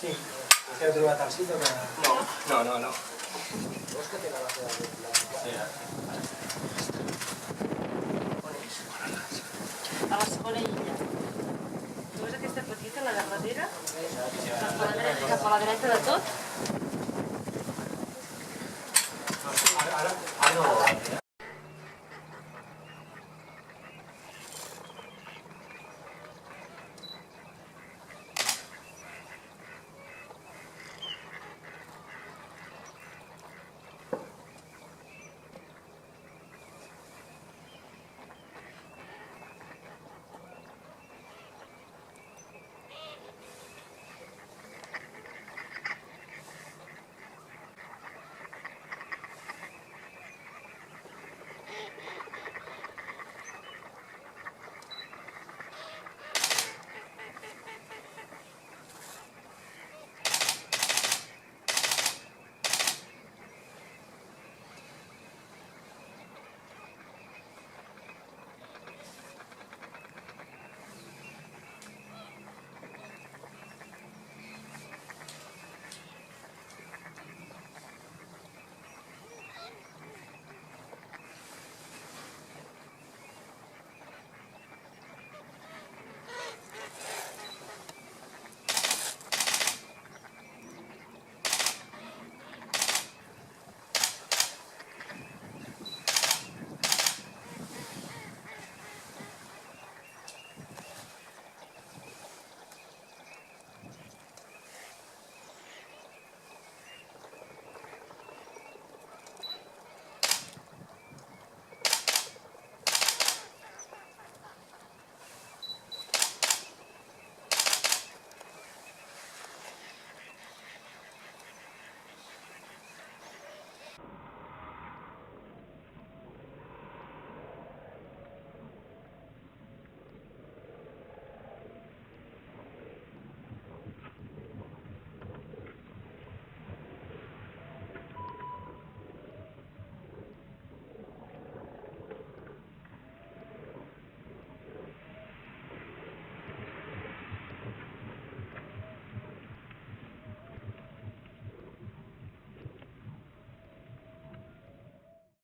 Sí, heu trobat el sitio que... No. Vols que té la base de la... A la segona illa. Tu veus aquesta petita, la darrere? Cap a la dreta de tot? Ara no ho veurà,